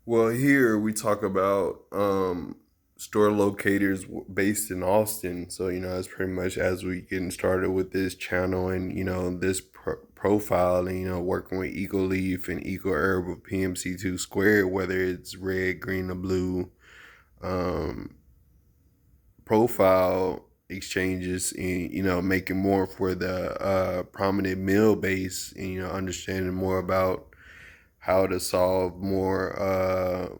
Well, here we talk about store locators based in Austin. So, that's pretty much as we getting started with this channel and, this profile and, working with EcoLeaf and EcoHerb with PMC2 Squared, whether it's red, green, or blue um, profile exchanges and, making more for the prominent mill base and, understanding more about how to solve more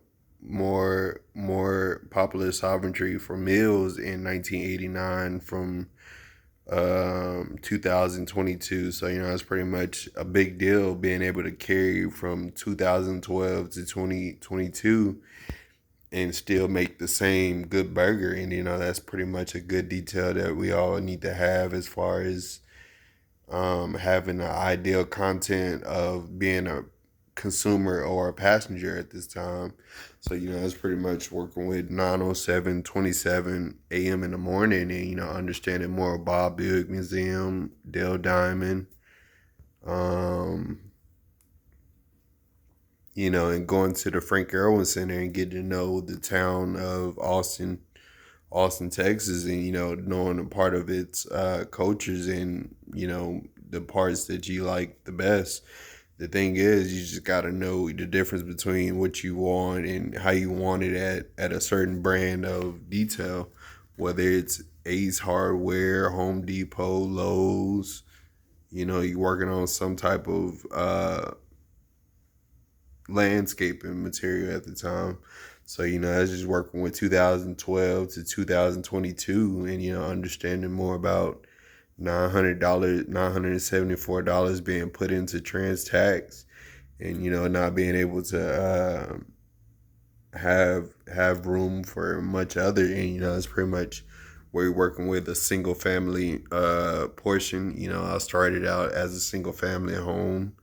popular sovereignty for mills in 1989 from 2022. So it's pretty much a big deal being able to carry from 2012 to 2022 and still make the same good burger. And that's pretty much a good detail that we all need to have as far as having the ideal content of being a consumer or a passenger at this time. So, it's pretty much working with 907:27 a.m. in the morning and, understanding more about Bob Buick Museum, Dale Diamond, um, and going to the Frank Erwin Center and getting to know the town of Austin, Texas, and knowing a part of its cultures and the parts that you like the best. The thing is, you just got to know the difference between what you want and how you want it at a certain brand of detail, whether it's Ace Hardware, Home Depot, Lowe's. You're working on some type of landscaping material at the time. So, I was just working with 2012 to 2022 and, understanding more about $900, $974 being put into trans tax and, not being able to have room for much other. And, it's pretty much where you're working with a single family portion. I started out as a single family home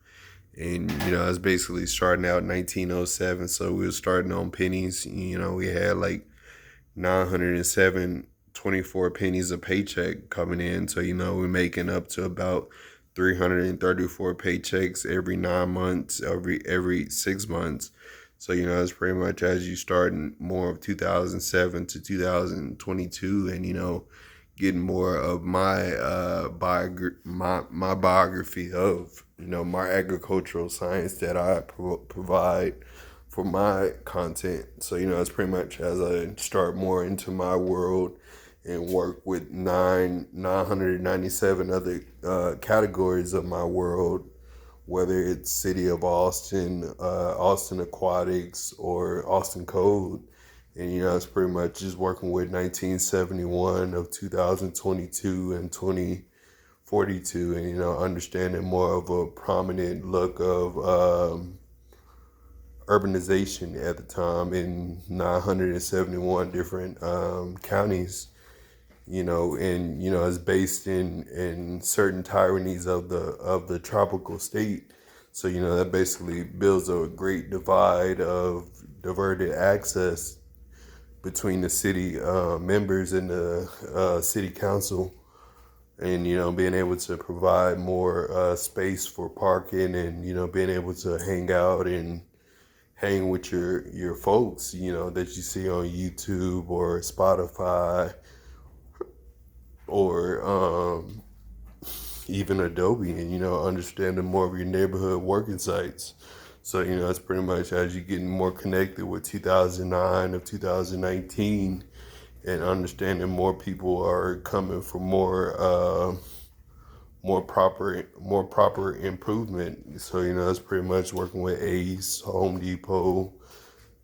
and I was basically starting out in 1907, so we were starting on pennies. We had like 907 24 pennies a paycheck coming in, so we're making up to about 334 paychecks every 9 months, every 6 months. So it's pretty much as you start in more of 2007 to 2022, and getting more of my my biography of my agricultural science that I provide for my content. So it's pretty much as I start more into my world and work with 997 other categories of my world, whether it's City of Austin, Austin Aquatics, or Austin Code. And it's pretty much just working with 1971 of 2022 and 2042, and understanding more of a prominent look of urbanization at the time in 971 different counties. And it's based in certain tyrannies of the tropical state. So that basically builds a great divide of diverted access between the city members and the city council, and being able to provide more space for parking, and being able to hang out and hang with your folks that you see on YouTube or Spotify or even Adobe, and understanding more of your neighborhood working sites. So it's pretty much as you're getting more connected with 2009 of 2019, and understanding more people are coming for more proper improvement. So it's pretty much working with Ace, Home Depot,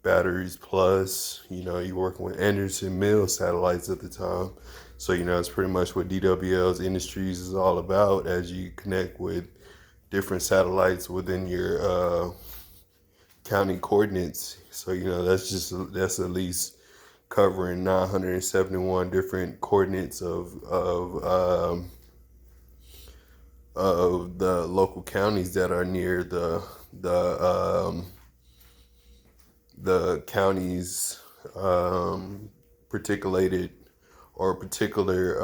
Batteries Plus. You're working with Anderson Mill satellites at the time. So it's pretty much what DWL's Industries is all about as you connect with different satellites within your county coordinates. So that's at least covering 971 different coordinates of the local counties that are near the county's particulated or particular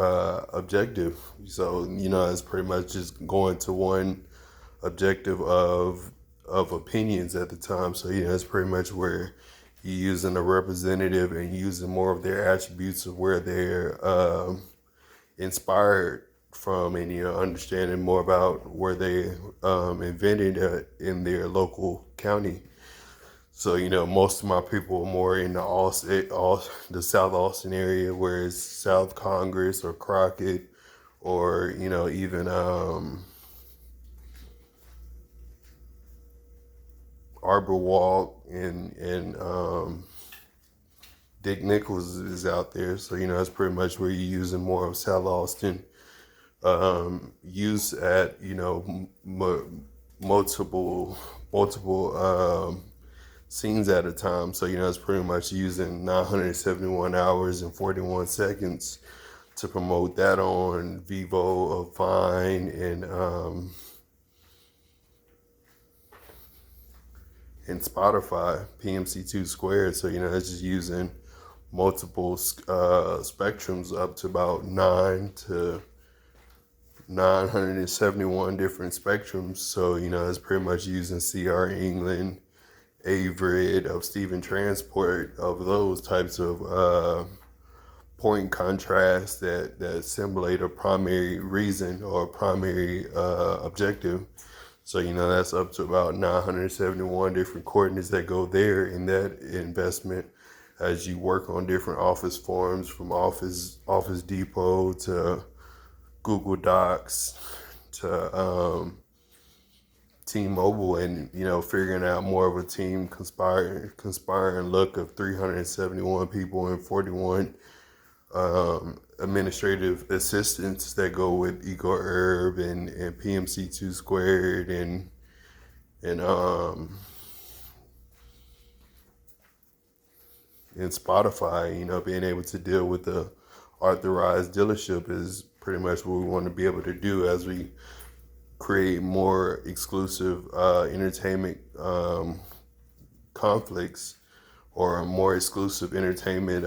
objective. So it's pretty much just going to one objective of of opinions at the time. So that's pretty much where you're using a representative and using more of their attributes of where they're inspired from, and understanding more about where they invented in their local county. So most of my people are more in the the South Austin area, whereas South Congress or Crockett, or even Arbor Walk and Dick Nichols is out there. So that's pretty much where you're using more of South Austin. Use at multiple scenes at a time. So it's pretty much using 971 hours and 41 seconds to promote that on Vivo, Vine, and Spotify, PMC2 squared. So it's just using multiple spectrums up to about 971 different spectrums. So it's pretty much using CR England, Averid, of Stephen Transport, of those types of point contrast that simulate a primary reason or primary objective. So that's up to about 971 different coordinates that go there in that investment, as you work on different office forms, from Office Depot to Google Docs to T-Mobile, and figuring out more of a team conspiring look of 371 people and 41 administrative assistants that go with EcoHerb and PMC2 squared and Spotify. Being able to deal with the authorized dealership is pretty much what we want to be able to do as we create more exclusive entertainment conflicts, or more exclusive entertainment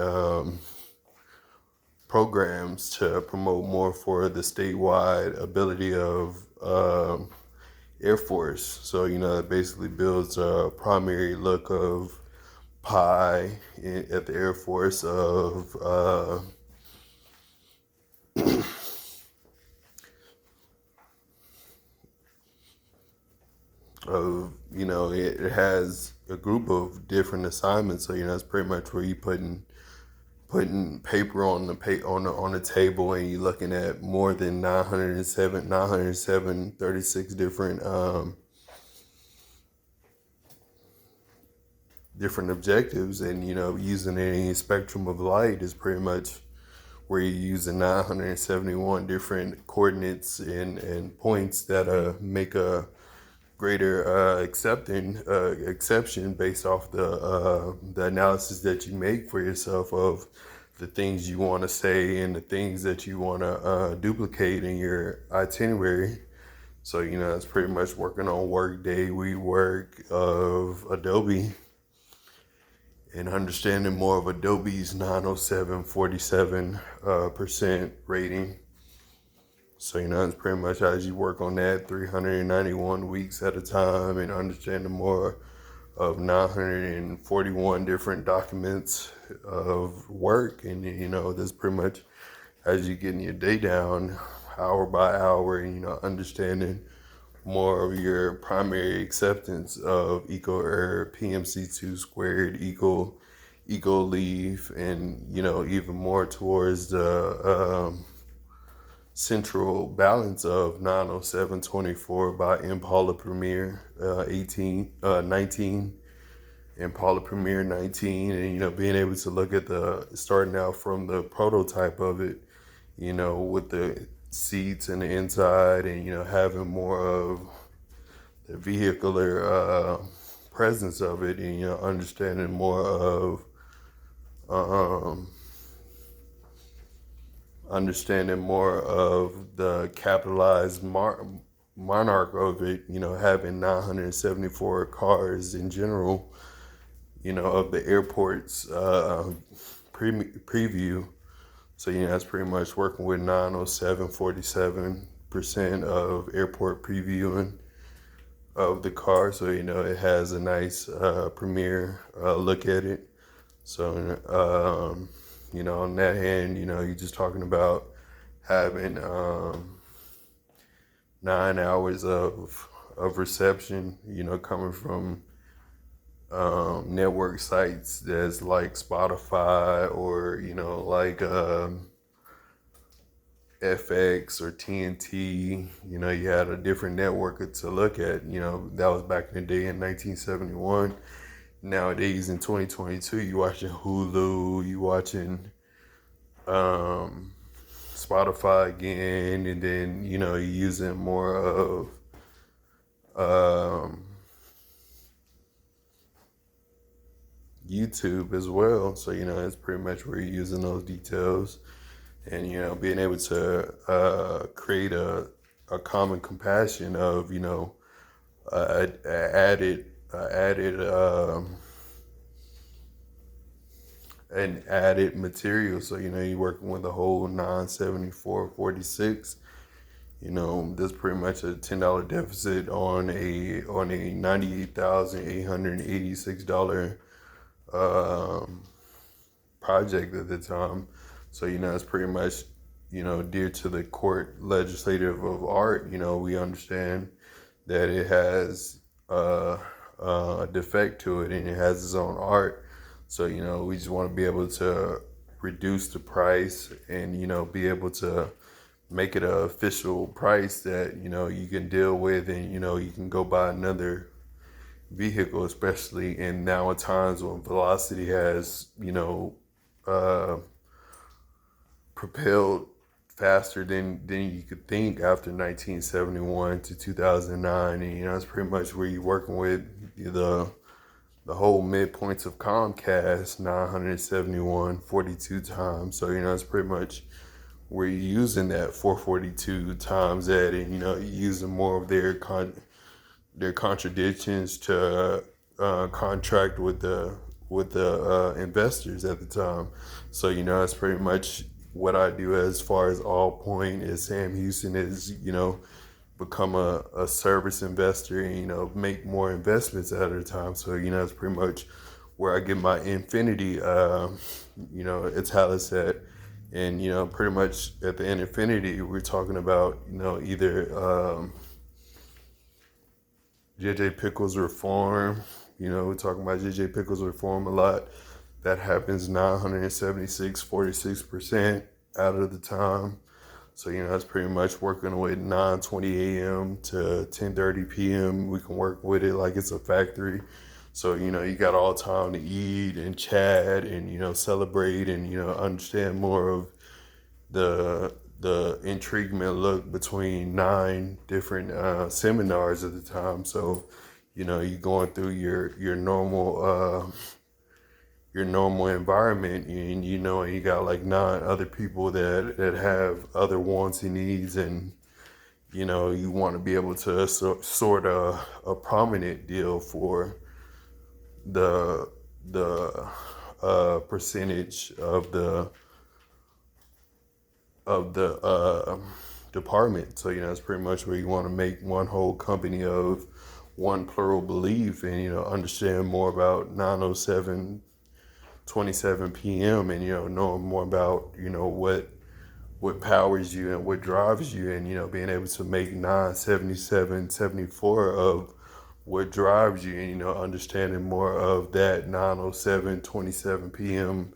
programs to promote more for the statewide ability of Air Force. So it basically builds a primary look of pie at the Air Force of it has a group of different assignments. So it's pretty much where you putting paper on the table, and you're looking at more than 36 different objectives, and using any spectrum of light is pretty much where you're using 971 different coordinates and points that make a greater exception based off the analysis that you make for yourself of the things you want to say and the things that you want to duplicate in your itinerary. So it's pretty much working on Workday, WeWork, of Adobe, and understanding more of Adobe's 907.47% rating. So it's pretty much as you work on that 391 weeks at a time, and understanding more of 941 different documents of work. And that's pretty much as you getting your day down hour by hour, and understanding more of your primary acceptance of EcoHerb, PMC2 squared, Eco Leaf, and even more towards the central balance of 907.24 by Impala Premier 19, Impala Premier 19, and being able to look at starting out from the prototype of it, with the seats and the inside, and having more of the vehicular presence of it, and understanding more of the capitalized monarch of it, having 974 cars in general, of the airport's preview. So that's pretty much working with 907.47% of airport previewing. of the car, so it has a nice premiere look at it. So on that hand, you're just talking about having 9 hours of reception, coming from network sites that's like Spotify or like FX or TNT. You had a different network to look at. That was back in the day in 1971. Nowadays in 2022, you watching Hulu, you watching Spotify again, and then you're using more of um, YouTube as well. So it's pretty much where you're using those details, and being able to create a common compassion of added an added material. So you're working with a whole 974.46. There's pretty much a $10 deficit on a $98,886 project at the time. So it's pretty much dear to the court legislative of art. We understand that it has a defect to it and it has its own art. So we just want to be able to reduce the price and be able to make it an official price that you can deal with, and you can go buy another vehicle, especially in now at times when velocity has uh, propelled faster than you could think after 1971 to 2009. And it's pretty much where you're working with the whole midpoints of Comcast 971.42 times. So it's pretty much where you're using that 442 times that, and you're using more of their contradictions to contract with the investors at the time. So that's pretty much what I do as far as All Point is Sam Houston is become a service investor and make more investments at a time. So that's pretty much where I get my infinity italics at. And pretty much at the infinity we're talking about either JJ Pickles reform. We're talking about JJ Pickles reform a lot. That happens 976.46% out of the time. So that's pretty much working with 9:20 a.m. to 10:30 p.m. We can work with it like it's a factory. So you got all time to eat and chat and celebrate and understand more of the intriguement look between 9 different seminars at the time. So you're going through your normal environment, and you got like 9 other people that have other wants and needs, and you want to be able to sort a prominent deal for the percentage of the department. So it's pretty much where you want to make one whole company of one plural belief, and understand more about 9:07:27 p.m. and know more about what powers you and what drives you, and being able to make 9:77:74 of what drives you, and understanding more of that 9:07:27 p.m.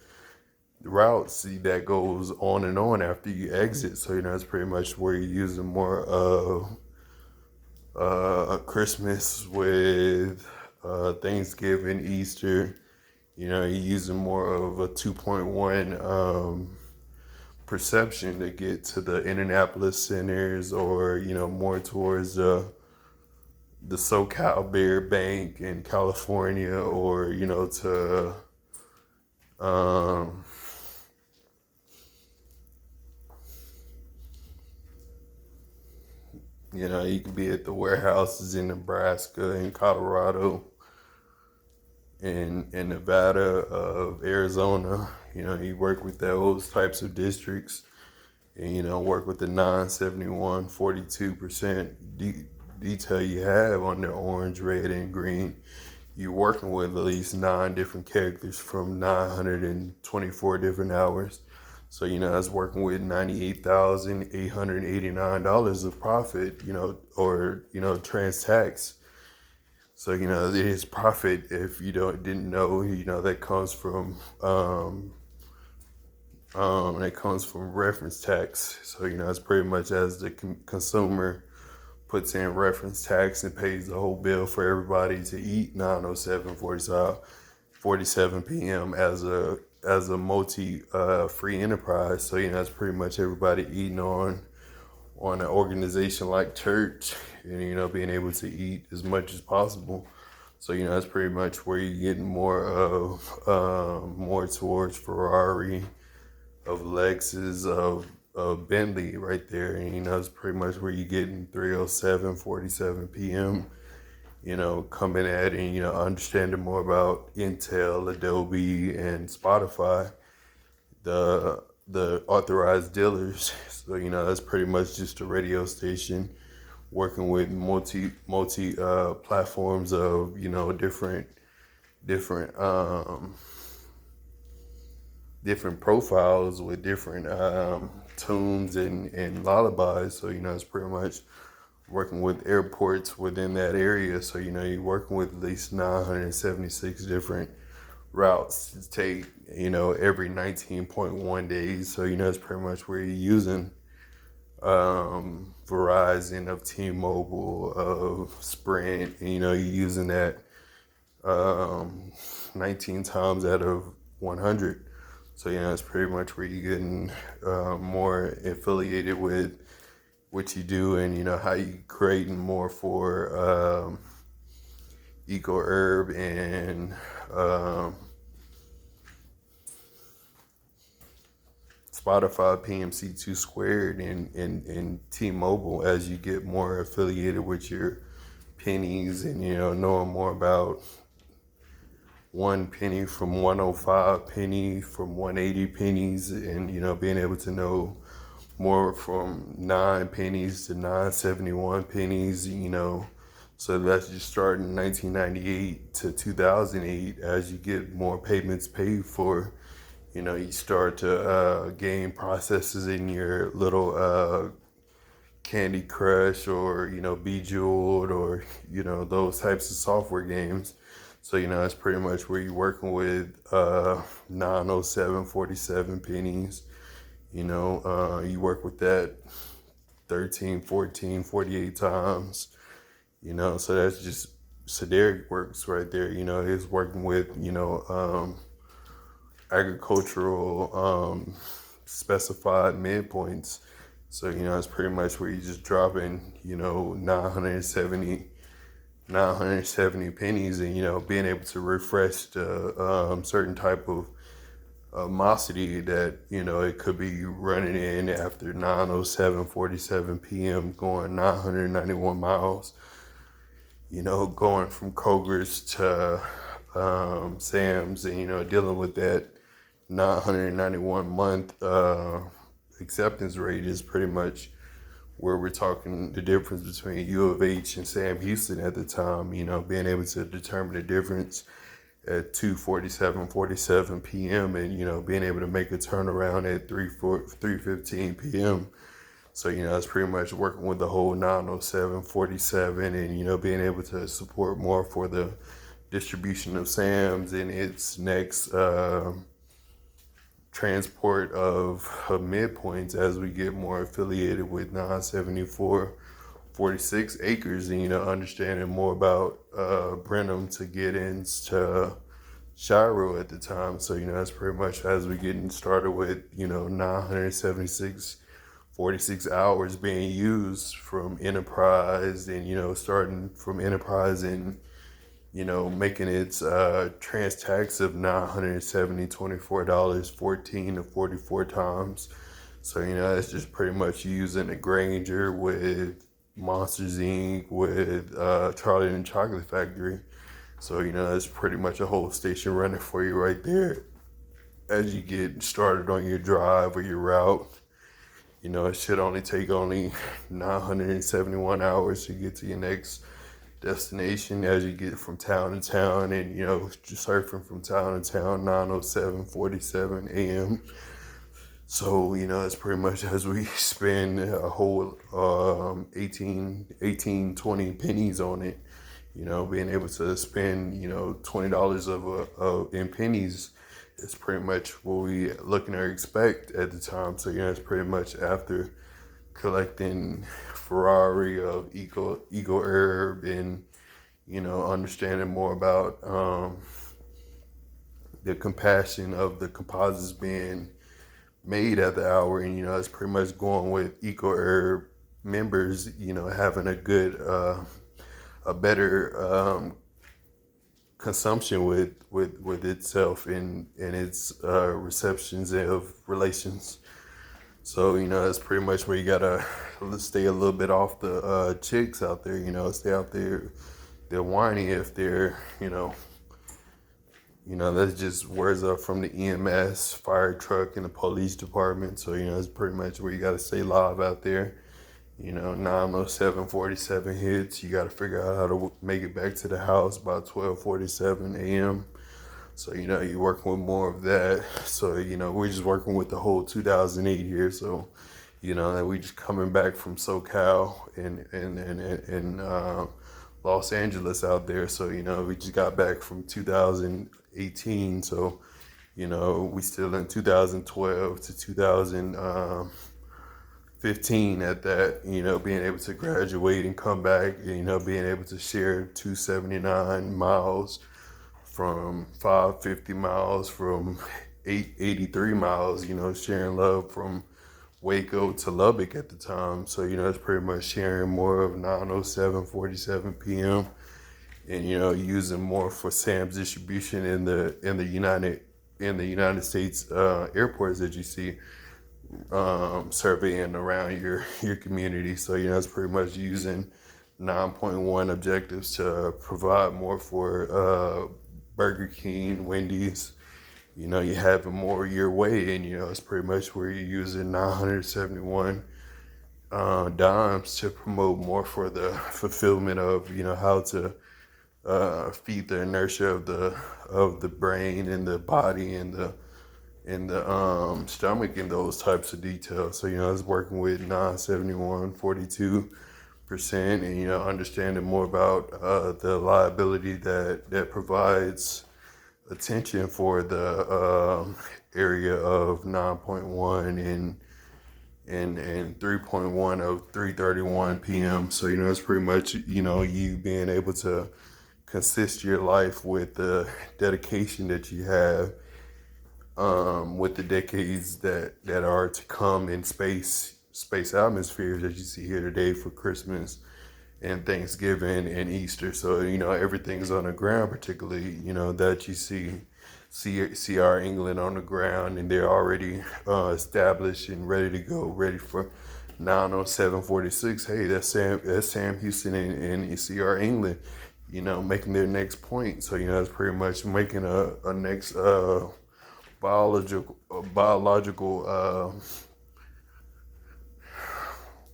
routes that goes on and on after you exit. So it's pretty much where you're using more of Christmas with Thanksgiving, Easter. You're using more of a 2.1 perception to get to the Indianapolis centers, or more towards the SoCal Bear Bank in California, or to um, you could be at the warehouses in Nebraska and Colorado and Nevada, of Arizona. You work with those types of districts, and work with the 971.42% detail you have on the orange, red, and green, you're working with at least 9 different characters from 924 different hours. So, that's working with $98,889 of profit, or, trans tax. So, it is profit if you didn't know, that comes from reference tax. So, it's pretty much as the consumer puts in reference tax and pays the whole bill for everybody to eat 9:07:47 p.m. as a multi free enterprise. So, that's pretty much everybody eating on an organization like church, and being able to eat as much as possible. So, that's pretty much where you're getting more towards Ferrari, of Lexus, of Bentley right there. And, it's pretty much where you're getting 3:07:47 p.m., coming at, and, understanding more about Intel, Adobe, and Spotify, the authorized dealers. So, that's pretty much just a radio station working with multi platforms of, different different profiles with different tunes and lullabies. So, it's pretty much working with airports within that area. So, you're working with at least 976 different routes to take, every 19.1 days. So, it's pretty much where you're using Verizon, of T-Mobile, of Sprint, and, you're using that 19 times out of 100. So, it's pretty much where you're getting more affiliated with what you do, and, how you creating more for Eco Herb and Spotify, PMC2 squared, and T-Mobile, as you get more affiliated with your pennies, and, knowing more about 1 penny from 105 penny from 180 pennies, and, being able to know more from 9 pennies to 971 pennies, so that's just starting in 1998 to 2008. As you get more payments paid for, you start to gain processes in your little Candy Crush, or, Bejeweled, or, those types of software games. So, it's pretty much where you're working with 9:07:47 pennies. You work with that 13, 14, 48 times. So that's just Sederic works right there. He's working with, agricultural specified midpoints. So, it's pretty much where you just drop in, 970 pennies, and, being able to refresh the certain type of mosity that, it could be running in after 9:07:47 p.m., going 991 miles, going from Kroger's to Sam's, and, dealing with that 991 month acceptance rate is pretty much where we're talking the difference between U of H and Sam Houston at the time, being able to determine the difference at 2:47:47 p.m. and, being able to make a turnaround at 3:15 p.m. So, it's pretty much working with the whole 9:07:47, and, being able to support more for the distribution of Sam's and its next transport of midpoints, as we get more affiliated with 974.46 acres, and, understanding more about Brenham to get into Shiro at the time. So, that's pretty much as we getting started with, 976.46 hours being used from Enterprise, and, starting from Enterprise and, making its trans tax of $970.24 14 to 44 times. So, it's just pretty much using a Granger with Monsters Inc., with Charlie and the Chocolate Factory. So, that's pretty much a whole station running for you right there as you get started on your drive or your route. It should only take only 971 hours to get to your next destination as you get from town to town, and just surfing from town to town, 9:07:47 a.m. So, it's pretty much as we spend a whole 18, 20 pennies on it, being able to spend, $20 in pennies is pretty much what we looking to expect at the time. So, it's pretty much after collecting Ferrari of Eco Herb and, understanding more about the compassion of the composites being made at the hour, and it's pretty much going with Eco Herb members, having a good a better consumption with itself and its receptions of relations. So that's pretty much where you gotta stay a little bit off the chicks out there. Stay out there. They're whiny if they're that's just words up from the EMS, fire truck, and the police department. So, it's pretty much where you got to stay live out there. 9:07:47 hits. You got to figure out how to make it back to the house by 12:47 a.m. So, you're working with more of that. So, we're just working with the whole 2008 here. So, that we just coming back from SoCal and Los Angeles out there. So, we just got back from 2018. So, we still in 2012 to 2015 at that, being able to graduate and come back, being able to share 279 miles from 550 miles from 883 miles, sharing love from Waco to Lubbock at the time. So, it's pretty much sharing more of 9:07:47 p.m. and, using more for Sam's distribution in the United States airports that you see, surveying around your community. So, it's pretty much using 9.1 objectives to provide more for Burger King, Wendy's. You're having more your way, and it's pretty much where you're using 971 dimes to promote more for the fulfillment of how to feed the inertia of the brain and the body and the stomach and those types of details. So it's working with 971 42%, and understanding more about the liability that provides attention for the area of 9.1 and 3.1 of 3:31 p.m. So it's pretty much you being able to consist your life with the dedication that you have with the decades that are to come in space atmospheres that you see here today for Christmas and Thanksgiving and Easter. So everything's on the ground, particularly that you see our England on the ground, and they're already established and ready to go, ready for 9:07:46. Hey, that's Sam Houston and CR England, making their next point. So it's pretty much making a next biological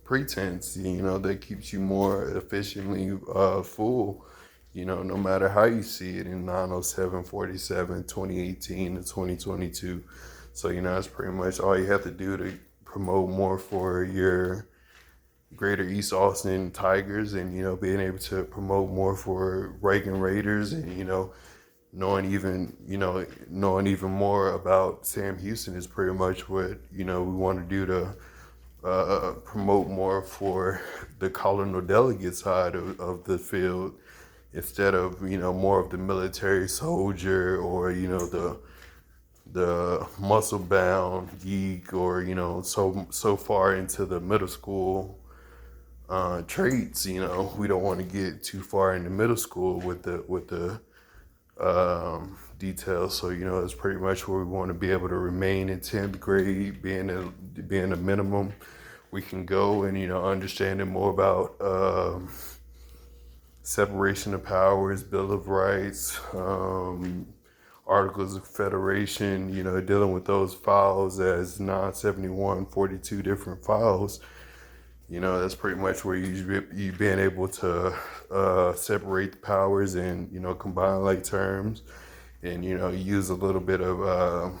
pretense, that keeps you more efficiently full, no matter how you see it in 9:07:47, 2018 to 2022. So, that's pretty much all you have to do to promote more for your Greater East Austin Tigers, and, being able to promote more for Reagan Raiders, and, knowing even more about Sam Houston is pretty much what, we want to do to promote more for the colonel delegate side of the field, instead of more of the military soldier, or the muscle bound geek, or so far into the middle school traits. We don't want to get too far into middle school with the details. So it's pretty much where we want to be able to remain in 10th grade, being a minimum we can go, and understanding more about separation of powers, Bill of Rights, Articles of Federation, you know, dealing with those files as 971, 42 different files. You know, that's pretty much where you being able to separate the powers and, you know, combine like terms and, you know, use a little bit of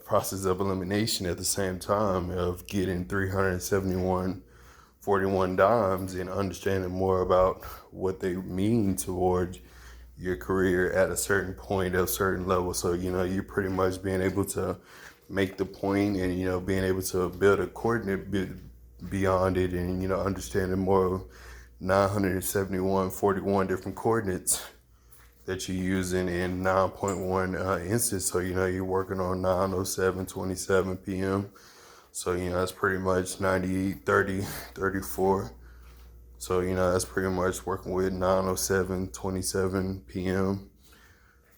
process of elimination at the same time of getting 371 41 dimes and understanding more about what they mean towards your career at a certain point, at a certain level. So, you know, you're pretty much being able to make the point and, you know, being able to build a coordinate beyond it and, you know, understanding more of 971, 41 different coordinates that you're using in 9.1 instance. So, you know, you're working on 9:07:27 p.m. So, you know, that's pretty much 98, 30, 34. So, you know, that's pretty much working with 9:07:27 p.m.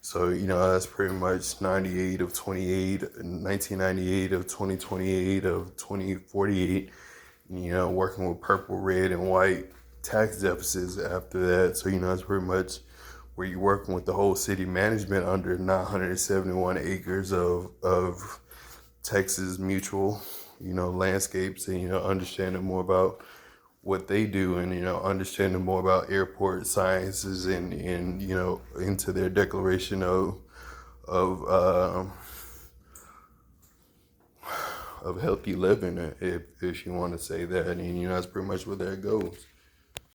So, you know, that's pretty much 98 of 28, 1998 of 2028 of 2048. You know, working with purple, red, and white tax deficits after that. So, you know, that's pretty much where you're working with the whole city management under 971 acres of Texas mutual, you know, landscapes and, you know, understanding more about what they do and, you know, understanding more about airport sciences and you know, into their declaration of, uh, of healthy living, if you want to say that. And, you know, that's pretty much where that goes.